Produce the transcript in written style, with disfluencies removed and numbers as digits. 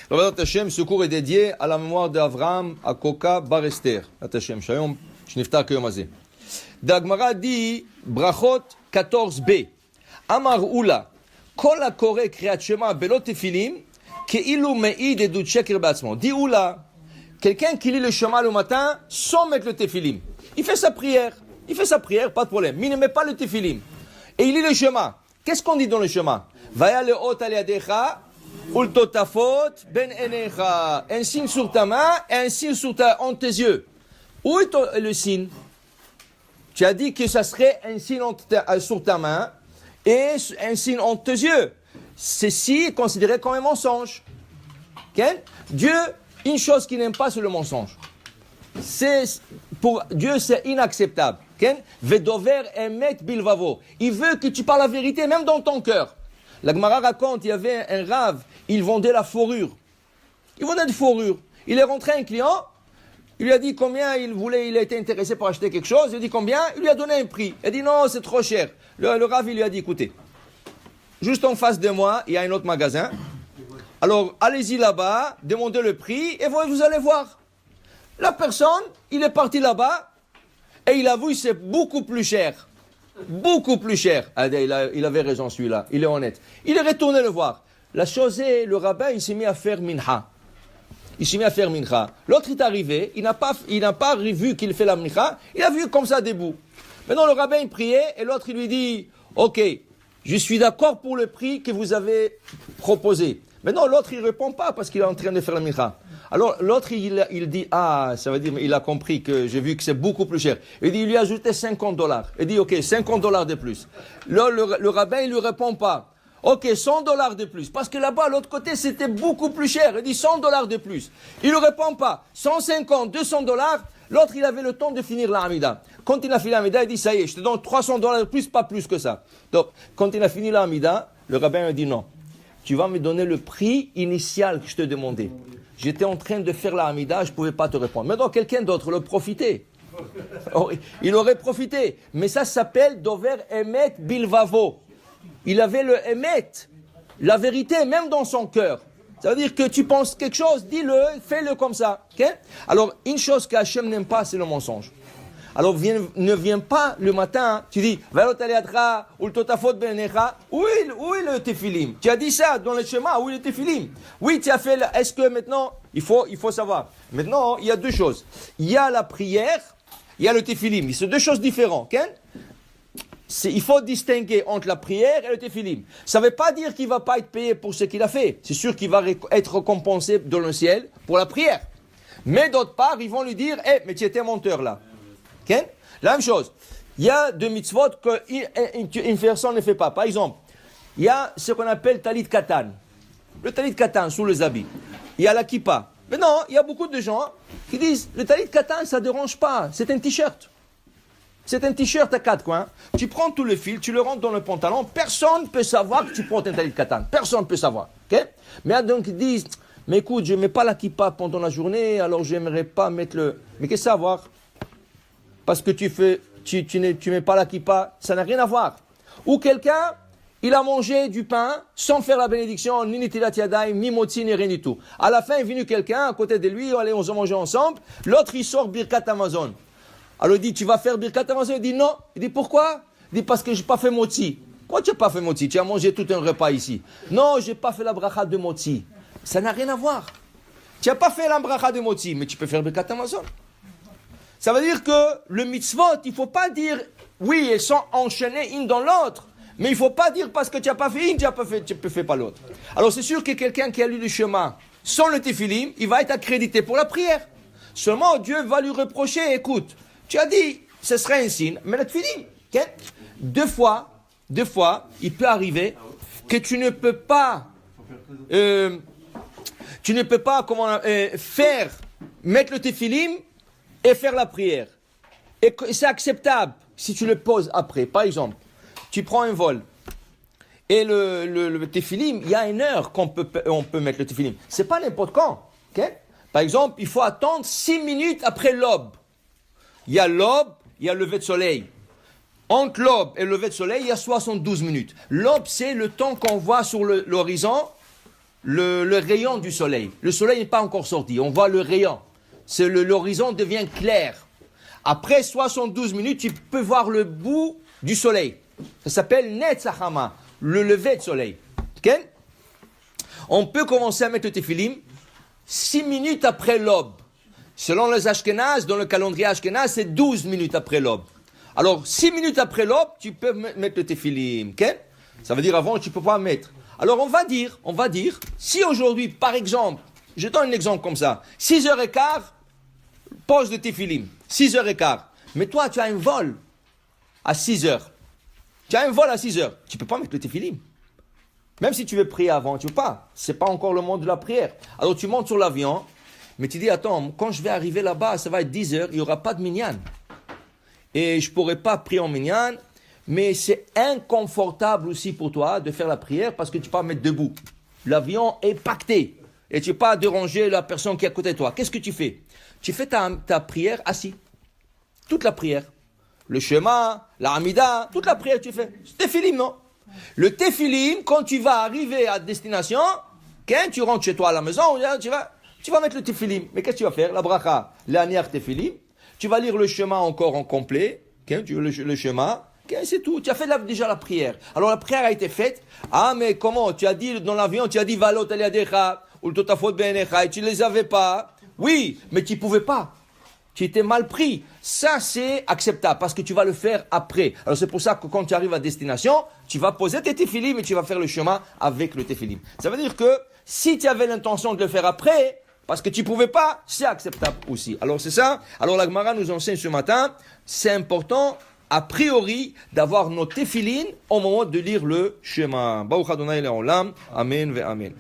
Baruch Hashem, ce cours est dédié à la mémoire d'Avraham Akoka Bar Esther. Hashem, Shayom, Shniftar Kiyom Hazeh. Dagmara dit, Brachot 14b. Amar Ula, Kol HaKoreh Kriyat Shema Belot Tefilim, Keilu Me'id Edut Sheker Ba'atzmo. Dit Ula, quelqu'un qui lit le Shema le matin sans mettre le Tefilim. Il fait sa prière, pas de problème. Mais il ne met pas le Tefilim. Et il lit le Shema. Qu'est-ce qu'on dit dans le Shema? Vaya le'ot al yadecha, ul totafot ben enecha. Un signe sur ta main et un signe entre tes yeux. Où est le signe? Tu as dit que ça serait un signe sur ta main et un signe entre tes yeux. Ceci est considéré comme un mensonge. Okay? Dieu, une chose qu'il n'aime pas, c'est le mensonge. Pour Dieu, c'est inacceptable. Okay? Vedover emet bilvavo. Il veut que tu parles la vérité, même dans ton cœur. La Gemara raconte, il y avait un rave, il vendait la fourrure. Il vendait de fourrure. Il est rentré un client, il lui a dit combien il a été intéressé pour acheter quelque chose, il a dit combien, il lui a donné un prix. Il a dit non, c'est trop cher. Le rave, il lui a dit écoutez, juste en face de moi, il y a un autre magasin. Alors, allez-y là-bas, demandez le prix et vous allez voir. La personne, il est parti là-bas et il a vu c'est beaucoup plus cher. Beaucoup plus cher. Il avait raison celui-là, il est honnête. Il est retourné le voir. La chose est, le rabbin, il s'est mis à faire mincha. L'autre est arrivé, il n'a pas vu qu'il fait la mincha, il a vu comme ça des bouts. Maintenant le rabbin il priait et l'autre il lui dit, ok, je suis d'accord pour le prix que vous avez proposé. Maintenant l'autre il répond pas parce qu'il est en train de faire la mincha. Alors l'autre il dit, ça veut dire, il a compris que j'ai vu que c'est beaucoup plus cher. Il dit, il lui a ajouté $50. Il dit, ok, $50 de plus. Le rabbin il lui répond pas. Ok, $100 de plus. Parce que là-bas, à l'autre côté, c'était beaucoup plus cher. Il dit $100 de plus. Il ne répond pas. 150, $200. L'autre, il avait le temps de finir la Hamida. Quand il a fini la Hamida, il dit, ça y est, je te donne $300 de plus, pas plus que ça. Donc, quand il a fini la Hamida, le rabbin a dit non. Tu vas me donner le prix initial que je te demandais. J'étais en train de faire la Hamida, je ne pouvais pas te répondre. Maintenant, quelqu'un d'autre le profitait. Il aurait profité. Mais ça s'appelle Dover Emet Bilvavo. Il avait le émet, la vérité, même dans son cœur. Ça veut dire que tu penses quelque chose, dis-le, fais-le comme ça. Okay? Alors, une chose qu'Hachem n'aime pas, c'est le mensonge. Alors, ne viens pas le matin, tu dis, où est le tefilim? Tu as dit ça dans le schéma, où est le tefilim? Oui, tu as fait, est-ce que maintenant, il faut savoir. Maintenant, il y a deux choses. Il y a la prière, il y a le tefilim. C'est deux choses différentes. Okay? Il faut distinguer entre la prière et le tefilim. Ça ne veut pas dire qu'il ne va pas être payé pour ce qu'il a fait. C'est sûr qu'il va être récompensé dans le ciel pour la prière. Mais d'autre part, ils vont lui dire, mais tu étais menteur là. Okay? La même chose. Il y a deux mitzvot qu'une personne ne fait pas. Par exemple, il y a ce qu'on appelle talit katan. Le talit katan sous les habits. Il y a la kippa. Mais non, il y a beaucoup de gens qui disent, le talit katan, ça ne dérange pas. C'est un t-shirt. C'est un t-shirt à 4 coins. Tu prends tout le fil, tu le rentres dans le pantalon. Personne ne peut savoir que tu portes un talit katan. Personne ne peut savoir. Okay? Mais donc ils disent, mais écoute, je ne mets pas la kippa pendant la journée, alors je n'aimerais pas mettre le... Mais qu'est-ce que ça a à voir? Parce que tu mets pas la kippa, ça n'a rien à voir. Ou quelqu'un, il a mangé du pain sans faire la bénédiction, ni nitilat yadayim, ni motzi, ni rien du tout. À la fin, est venu quelqu'un à côté de lui, allez, on se mange ensemble. L'autre, il sort Birkat Amazon. Alors il dit, tu vas faire Birkat Amazon? Il dit non. Il dit pourquoi? Il dit parce que je n'ai pas fait motzi. Pourquoi tu n'as pas fait motzi? Tu as mangé tout un repas ici. Non, je n'ai pas fait la bracha de motzi. Ça n'a rien à voir. Tu n'as pas fait la bracha de motzi, mais tu peux faire Birkat Amazon. Ça veut dire que le mitzvot, il ne faut pas dire, oui, elles sont enchaînées une dans l'autre. Mais il ne faut pas dire parce que tu n'as pas fait une, tu ne fais pas l'autre. Alors c'est sûr que quelqu'un qui a lu le chemin sans le tefilim, il va être accrédité pour la prière. Seulement Dieu va lui reprocher, écoute, tu as dit, ce serait un signe, mais le tefilim, okay? Deux fois, il peut arriver que tu ne peux pas, mettre le tefilim et faire la prière. Et c'est acceptable si tu le poses après. Par exemple, tu prends un vol et le tefilim, il y a une heure on peut mettre le tefilim. C'est pas n'importe quand. Okay? Par exemple, il faut attendre 6 minutes après l'aube. Il y a l'aube, il y a le lever de soleil. Entre l'aube et le lever de soleil, il y a 72 minutes. L'aube, c'est le temps qu'on voit sur l'horizon, le rayon du soleil. Le soleil n'est pas encore sorti, on voit le rayon. L'horizon devient clair. Après 72 minutes, tu peux voir le bout du soleil. Ça s'appelle Netzachama, le lever de soleil. Okay? On peut commencer à mettre le téphilim 6 minutes après l'aube. Selon les Ashkénazes, dans le calendrier Ashkénaz, c'est 12 minutes après l'aube. Alors, 6 minutes après l'aube, tu peux mettre le téphilim. Okay? Ça veut dire avant, tu ne peux pas mettre. Alors, on va dire, si aujourd'hui, par exemple, je donne un exemple comme ça, 6h15, pose le téphilim, 6h15. Mais toi, tu as un vol à 6h. Tu as un vol à 6h. Tu ne peux pas mettre le téphilim. Même si tu veux prier avant, tu ne peux pas. Ce n'est pas encore le moment de la prière. Alors, tu montes sur l'avion, mais tu dis, attends, quand je vais arriver là-bas, ça va être 10h, il n'y aura pas de minyan. Et je ne pourrai pas prier en minyan, mais c'est inconfortable aussi pour toi de faire la prière parce que tu ne peux pas mettre debout. L'avion est pacté et tu ne peux pas déranger la personne qui est à côté de toi. Qu'est-ce que tu fais? Tu fais ta prière assis. Toute la prière. Le Shema, la Hamida, toute la prière tu fais. C'est téphilim, non? Le téphilim, quand tu vas arriver à destination, quand tu rentres chez toi à la maison, tu vas mettre le téphilim. Mais qu'est-ce que tu vas faire? La bracha, l'aniach téphilim. Tu vas lire le Shema encore en complet. Le Shema. C'est tout. Tu as fait déjà la prière. Alors la prière a été faite. Ah, mais comment? Tu as dit dans l'avion, tu as dit Valot aliadecha ou le Totafot benecha et tu ne les avais pas. Oui, mais tu ne pouvais pas. Tu étais mal pris. Ça, c'est acceptable parce que tu vas le faire après. Alors c'est pour ça que quand tu arrives à destination, tu vas poser tes téphilim et tu vas faire le chemin avec le téphilim. Ça veut dire que si tu avais l'intention de le faire après, parce que tu ne pouvais pas, c'est acceptable aussi. Alors c'est ça. Alors la Gemara nous enseigne ce matin, c'est important a priori d'avoir nos téphilines au moment de lire le chemin. Baruch Adonai Le'olam. Amen ve Amen.